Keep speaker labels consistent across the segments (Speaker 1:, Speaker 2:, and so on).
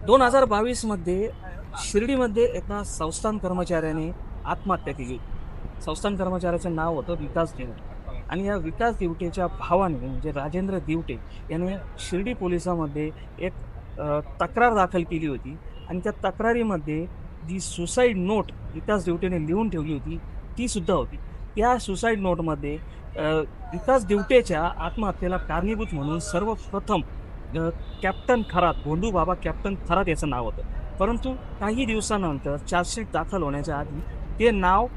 Speaker 1: 2022 मध्ये शिर्डीमध्ये एका संस्थान कर्मचाऱ्याने आत्महत्या केली. संस्थान कर्मचाऱ्याचं नाव होतं विकास दिवटे आणि या विकास दिवटेच्या भावाने म्हणजे राजेंद्र दिवटे याने शिर्डी पोलिसामध्ये एक तक्रार दाखल केली होती आणि त्या तक्रारीमध्ये जी सुसाईड नोट विकास दिवटेने लिहून ठेवली होती ती सुद्धा होती. त्या सुसाईड नोटमध्ये अ, विकास दिवटेच्या आत्महत्येला कारणीभूत म्हणून सर्वप्रथम कॅप्टन खरात, भोंदू बाबा कॅप्टन खरात याचं नाव होतं. परंतु काही दिवसानंतर चार्जशीट दाखल होण्याच्या आधी ते नाव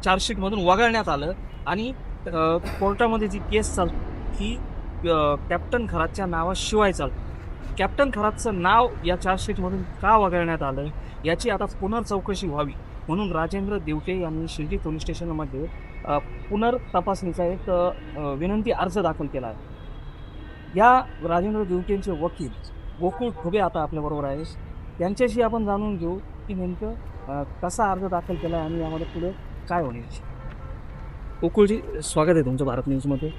Speaker 1: चार्जशीटमधून वगळण्यात आलं आणि कोर्टामध्ये जी केस चालते ती कॅप्टन खरातच्या नावाशिवाय चालते. कॅप्टन खरातचं नाव या चार्जशीटमधून का वगळण्यात आलं याची आता पुनर्चौकशी व्हावी म्हणून राजेंद्र दिवटे यांनी शिर्डी पोलीस स्टेशनमध्ये पुनर्तपासणीचा एक विनंती अर्ज दाखल केला आहे. या राजेंद्र दिवटेंचे वकील गोकुळ ठोबे आता आपल्याबरोबर आहे. त्यांच्याशी आपण जाणून घेऊ की नेमकं कसा अर्ज दाखल केला आहे आणि यामध्ये पुढे काय होणार. गोकुळजी, स्वागत आहे तुमचं भारत न्यूजमध्ये.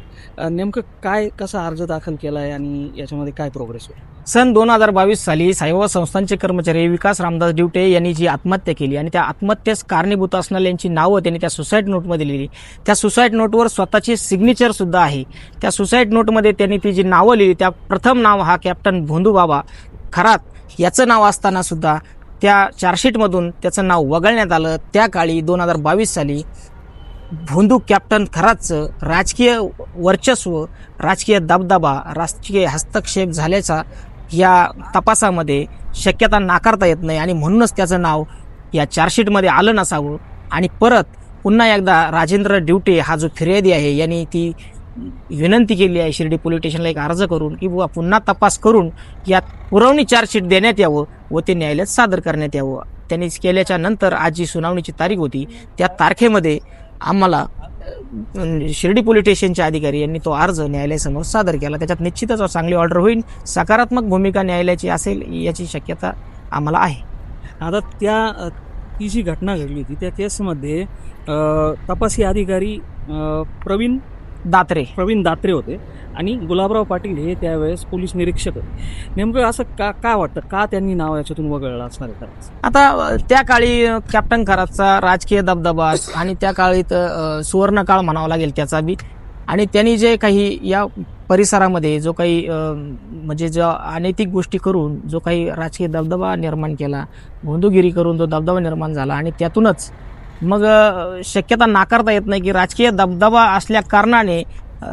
Speaker 1: नेमकं काय कसा अर्ज दाखल केला आहे आणि याच्यामध्ये काय प्रोग्रेस होईल.
Speaker 2: सन 2022 साली साईबाबा संस्थांचे कर्मचारी विकास रामदास दिवटे यांनी जी आत्महत्या केली आणि त्या आत्महत्येस कारणीभूत असणाऱ्यांची नावं त्यांनी त्या सुसाईड नोटमध्ये लिहिली. त्या सुसाईड नोटवर स्वतःची सिग्नेचर सुद्धा आहे. त्या सुसाईड नोटमध्ये त्यांनी ती जी नावं लिहिली त्या प्रथम नाव हा कॅप्टन भोंदू बाबा खरात याचं नाव असताना सुद्धा त्या चार्जशीटमधून त्याचं नाव वगळण्यात आलं. त्या काळी 2022 साली भोंदू कॅप्टन खरातचं राजकीय वर्चस्व, राजकीय दबदबा, राजकीय हस्तक्षेप झाल्याचा या तपासामध्ये शक्यता नाकारता येत नाही आणि म्हणूनच त्याचं नाव या चार्जशीटमध्ये आलं नसावं. आणि परत पुन्हा एकदा राजेंद्र दिवटे हा जो फिर्यादी आहे यांनी ती विनंती केली आहे शिर्डी पोलीस स्टेशनला एक अर्ज करून की बुवा पुन्हा तपास करून यात पुरवणी चार्जशीट देण्यात यावं व ते न्यायालयात सादर करण्यात यावं. त्यांनी केल्याच्या नंतर आज जी सुनावणीची तारीख होती त्या तारखेमध्ये आम्हाला शिर्डी पोलीस स्टेशनच्या अधिकारी यांनी तो अर्ज न्यायालयासमोर सादर केला. त्याच्यात निश्चितच चांगली ऑर्डर होईल, सकारात्मक भूमिका न्यायालयाची असेल याची शक्यता आम्हाला आहे.
Speaker 1: आता ती जी घटना घडली होती त्या केसमध्ये तपासी अधिकारी प्रवीण दात्रे होते आणि गुलाबराव पाटील हे त्यावेळेस पोलीस निरीक्षक होते. नेमकं असं काय वाटतं का त्यांनी नाव याच्यातून वगळलं असणार आहे.
Speaker 2: आता त्या काळी कॅप्टन खरातचा राजकीय दबदबा आणि त्या काळी सुवर्णकाळ म्हणावा लागेल त्याचा बी. आणि त्यांनी जे काही या परिसरामध्ये जो काही म्हणजे जो अनैतिक गोष्टी करून जो काही राजकीय दबदबा निर्माण केला, भोंदूगिरी करून जो दबदबा निर्माण झाला आणि त्यातूनच मग शक्यता नाकारता येत नाही की राजकीय दबदबा असल्या कारणाने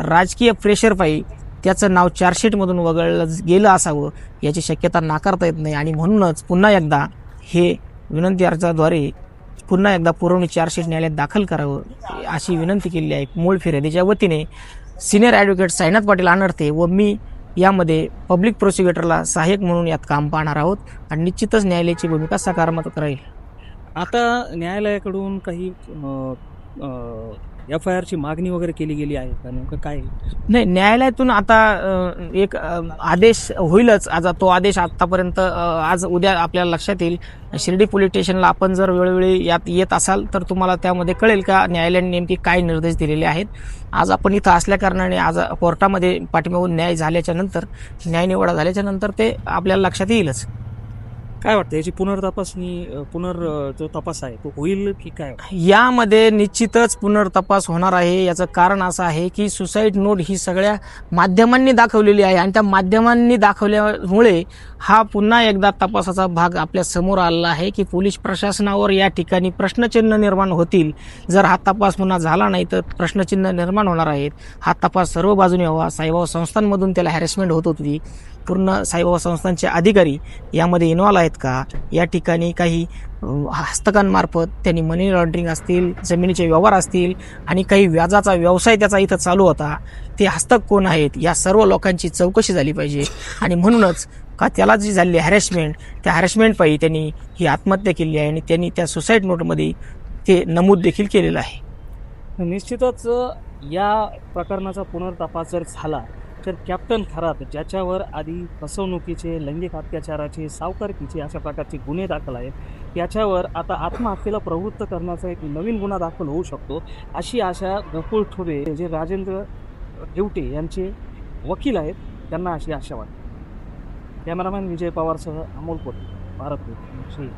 Speaker 2: राजकीय प्रेशरपायी त्याचं नाव चार्जशीटमधून वगळलं गेलं असावं याची शक्यता नाकारता येत नाही. आणि म्हणूनच पुन्हा एकदा हे विनंती अर्जाद्वारे पुन्हा एकदा पुरवणी चार्जशीट न्यायालयात दाखल करावं अशी विनंती केली आहे. मूळ फिर्यादीच्या वतीने सिनियर ॲडव्होकेट साईनाथ पाटील अनर्थे व मी यामध्ये पब्लिक प्रोसिक्युटरला सहाय्यक म्हणून यात काम पाहणार आहोत आणि निश्चितच न्यायालयाची भूमिका सकारात्मक राहील.
Speaker 1: आता न्यायालयाकडून काही FIRची मागणी वगैरे केली गेली आहे का, नेमकं काय?
Speaker 2: नाही, न्यायालयातून आता एक आदेश होईलच. आज तो आदेश आतापर्यंत आज उद्या आपल्याला लक्षात येईल. शिर्डी पोलीस स्टेशनला आपण जर वेळोवेळी यात येत असाल तर तुम्हाला त्यामध्ये कळेल का न्यायालयाने नेमकी काय निर्देश दिलेले आहेत. आज आपण इथं असल्याकारणाने आज कोर्टामध्ये पाठीमागून न्याय झाल्याच्या नंतर न्यायनिवाडा झाल्याच्या नंतर ते आपल्याला लक्षात येईलच.
Speaker 1: काय वाटतं याची जो तपास आहे तो होईल की काय?
Speaker 2: यामध्ये निश्चितच पुनर्तपास होणार आहे. याचं कारण असं आहे की सुसाईड नोट ही सगळ्या माध्यमांनी दाखवलेली आहे आणि त्या माध्यमांनी दाखवल्यामुळे हा पुन्हा एकदा तपासाचा भाग आपल्या समोर आलेला आहे की पोलीस प्रशासनावर या ठिकाणी प्रश्नचिन्ह निर्माण होतील. जर हा तपास पुन्हा झाला नाही तर प्रश्नचिन्ह निर्माण होणार आहेत. हा तपास सर्व बाजूने व्हावा. साईबाबा संस्थांमधून त्याला हॅरेसमेंट होत होती. पूर्ण साईबाबा संस्थांचे अधिकारी यामध्ये इन्व्हॉल्व आहेत का, या ठिकाणी काही हस्तकांमार्फत त्यांनी मनी लॉन्ड्रिंग असतील, जमिनीचे व्यवहार असतील आणि काही व्याजाचा व्यवसाय त्याचा इथं चालू होता, ते हस्तक कोण आहेत या सर्व लोकांची चौकशी झाली पाहिजे. आणि म्हणूनच का त्याला जी झालेली हॅरेसमेंट त्या हॅरेसमेंटपायी त्यांनी ही आत्महत्या केली आहे आणि त्यांनी त्या सुसाईड नोटमध्ये ते नमूद देखील केलेलं आहे.
Speaker 1: निश्चितच या प्रकरणाचा पुनर्तपास जर झाला तर कॅप्टन खरात ज्याच्यावर आधी फसवणुकीचे, लैंगिक अत्याचाराचे, सावकारकीचे अशा प्रकारचे गुन्हे दाखल आहेत याच्यावर आता आत्महत्येला प्रवृत्त करण्याचा एक नवीन गुन्हा दाखल होऊ शकतो अशी आशा गोकुळ ठोबे जे राजेंद्र दिवटे यांचे वकील आहेत त्यांना अशी आशा वाटते. कॅमेरामॅन विजय पवारसह अमोल कोटे, भारत न्यूज.